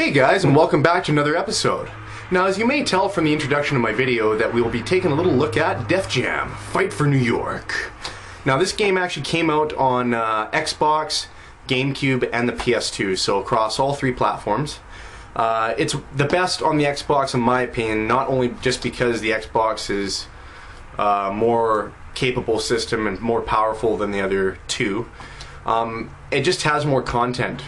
Hey guys, and welcome back to another episode. Now, as you may tell from the introduction of my video, that we will be taking a little look at Def Jam: Fight for New York. Now, this game actually came out on Xbox, GameCube, and the PS2, so across all three platforms. It's the best on the Xbox in my opinion, not only just because the Xbox is more capable system and more powerful than the other two. It just has more content.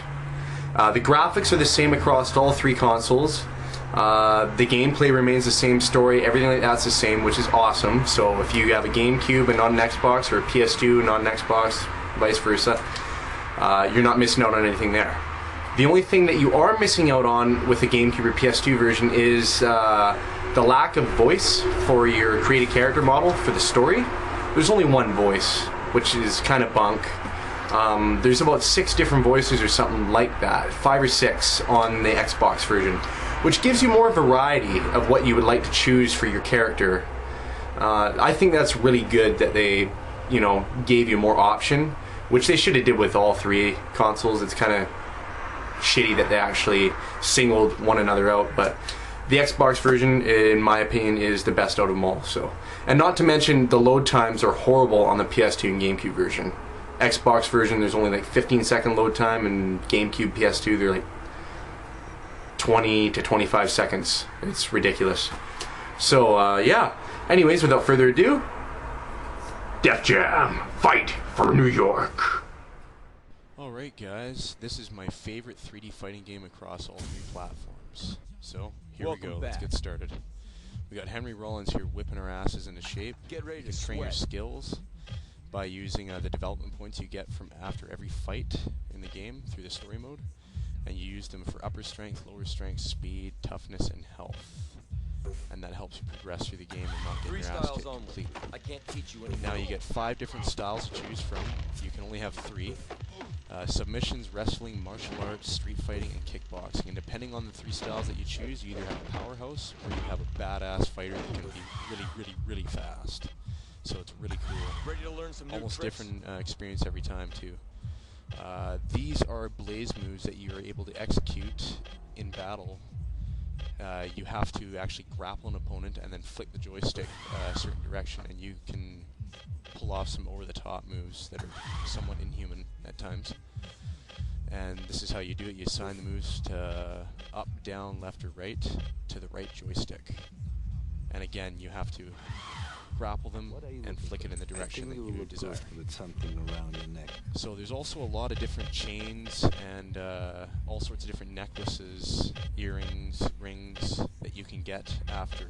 The graphics are the same across all three consoles. The gameplay remains the same, story, everything like that's the same, which is awesome. So if you have a GameCube and not an Xbox, or a PS2 and not an Xbox, vice versa, you're not missing out on anything there. The only thing that you are missing out on with the GameCube or PS2 version is the lack of voice for your create a character model for the story. There's only one voice, which is kind of bunk. There's about 6 different voices or something like that, 5 or 6 on the Xbox version, which gives you more variety of what you would like to choose for your character. I think that's really good that they, gave you more option, which they should have did with all three consoles. It's kind of shitty that they actually singled one another out, but the Xbox version, in my opinion, is the best out of them all. So, and not to mention the load times are horrible on the PS2 and GameCube version. Xbox version, there's only like 15-second load time, and GameCube, PS2, they're like 20 to 25 seconds. It's ridiculous. So, yeah. Anyways, without further ado, Def Jam: Fight for New York. Alright guys, this is my favorite 3D fighting game across all three platforms. So, here we go, let's get started. We got Henry Rollins here whipping our asses into shape. Get ready to train your sweat. skills by using the development points you get from after every fight in the game through the story mode, and you use them for upper strength, lower strength, speed, toughness, and health. And that helps you progress through the game and not get Three your ass styles kicked only. completely. I can't teach you anything. Now you get 5 different styles to choose from. You can only have 3. Submissions, wrestling, martial arts, street fighting, and kickboxing. And depending on the 3 styles that you choose, you either have a powerhouse or you have a badass fighter that can be really, really, really fast. So it's really cool. Ready to learn some new Almost tricks? different experience every time too. These are blaze moves that you are able to execute in battle. You have to actually grapple an opponent and then flick the joystick a certain direction, and you can pull off some over-the-top moves that are somewhat inhuman at times. And this is how you do it. You assign the moves to up, down, left, or right to the right joystick. And again, you have to grapple them and flick it in the direction that you desire. With something around your neck. So there's also a lot of different chains and all sorts of different necklaces, earrings, rings that you can get after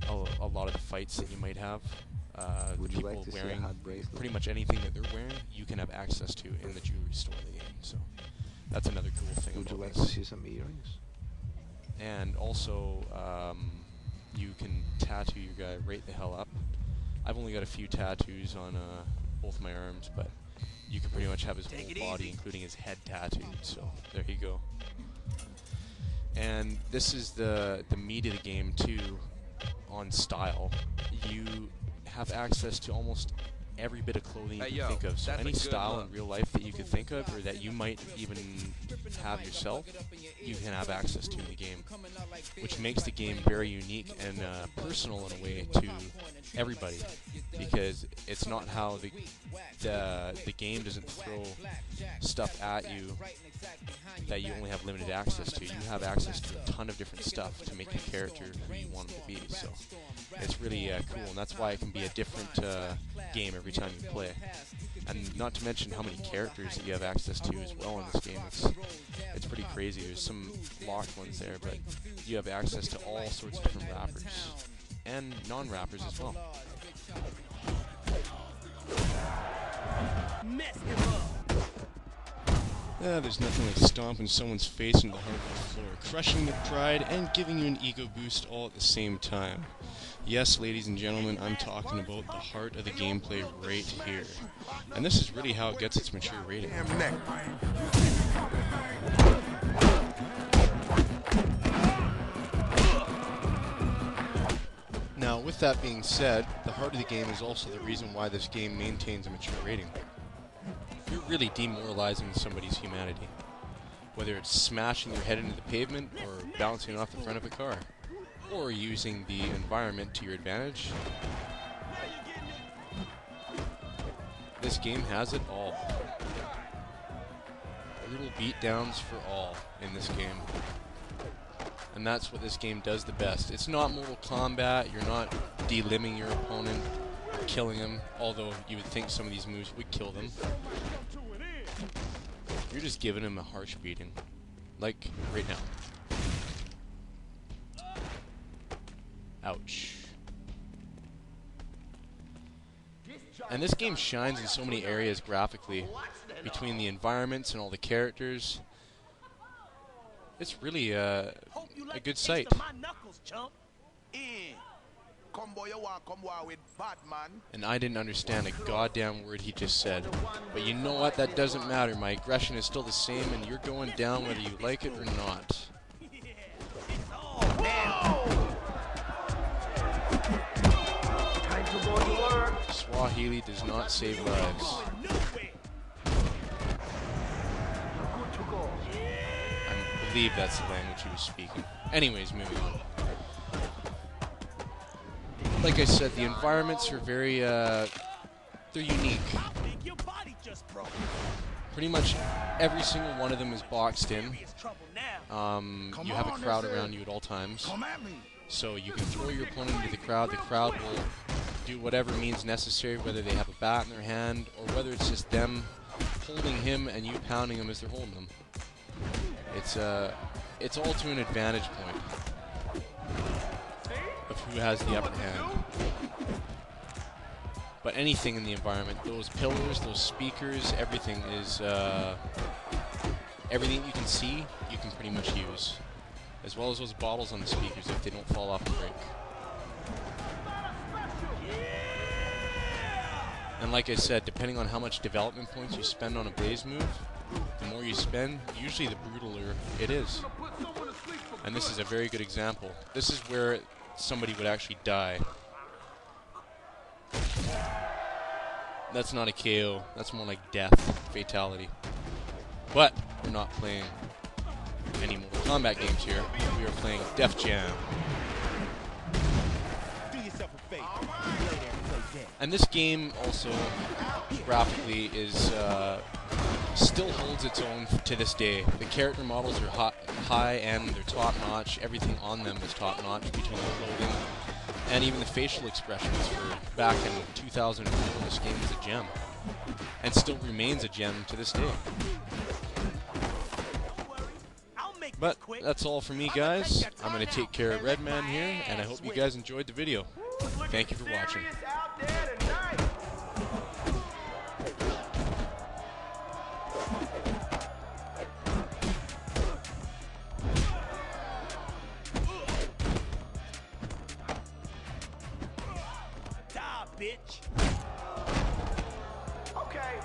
a lot of the fights that you might have. Would you People like to see a wearing hot bracelet? pretty much anything that they're wearing, you can have access to in the jewelry store of the game. So that's another cool thing Would you about like to this. see some earrings? And also, you can tattoo your guy right the hell up. I've only got a few tattoos on both my arms, but you can pretty much have his whole body, including his head tattooed, so there you go. And this is the meat of the game too, on style. You have access to almost every bit of clothing you Hey, can yo, think of. So that's a any good style look. in real life that you could think of, or that you might even have yourself, you can have access to in the game, which makes the game very unique and personal in a way to everybody, because it's not how the game doesn't throw stuff at you that you only have limited access to. You have access to a ton of different stuff to make your character who you want him to be. So it's really cool, and that's why it can be a different game every time you play. And not to mention how many characters that you have access to as well in this game. It's pretty crazy. There's some locked ones there, but you have access to all sorts of different rappers and non-rappers as well. There's nothing like stomping someone's face into the hardwood floor, crushing their pride and giving you an ego boost all at the same time. Yes, ladies and gentlemen, I'm talking about the heart of the gameplay right here. And this is really how it gets its mature rating. Now, with that being said, the heart of the game is also the reason why this game maintains a mature rating. You're really demoralizing somebody's humanity. whether it's smashing your head into the pavement or bouncing off the front of a car, or using the environment to your advantage. This game has it all. Little beatdowns for all in this game. And that's what this game does the best. It's not Mortal Kombat, you're not delimbing your opponent, or killing him, although you would think some of these moves would kill them. You're just giving him a harsh beating. Like, right now. Ouch. And this game shines in so many areas graphically, between the environments and all the characters. It's really a good sight. And I didn't understand a goddamn word he just said. But you know what? That doesn't matter. My aggression is still the same, and you're going down whether you like it or not. Swahili does not save lives. I believe that's the language he was speaking. Anyways, moving on. Like I said, the environments are very, they're unique. Pretty much every single one of them is boxed in. You have a crowd around you at all times. So you can throw your opponent into the crowd will do whatever means necessary, whether they have a bat in their hand, or whether it's just them holding him and you pounding him as they're holding him. It's all to an advantage point of who has the upper hand. But anything in the environment, those pillars, those speakers, everything is, everything you can see, you can pretty much use. As well as those bottles on the speakers if they don't fall off and break. And like I said, depending on how much development points you spend on a Blaze move, the more you spend, usually the brutaler it is. And this is a very good example. This is where somebody would actually die. That's not a KO, that's more like death, fatality. But we're not playing any Mortal Kombat games here. We are playing Def Jam. And this game also, graphically, is still holds its own to this day. The character models are high and they're top-notch. Everything on them is top-notch, between the clothing and even the facial expressions. For back in 2004, this game was a gem, and still remains a gem to this day. But that's all for me, guys. I'm going to take care of Redman here, and I hope you guys enjoyed the video. Thank you for watching. Die, bitch. Okay.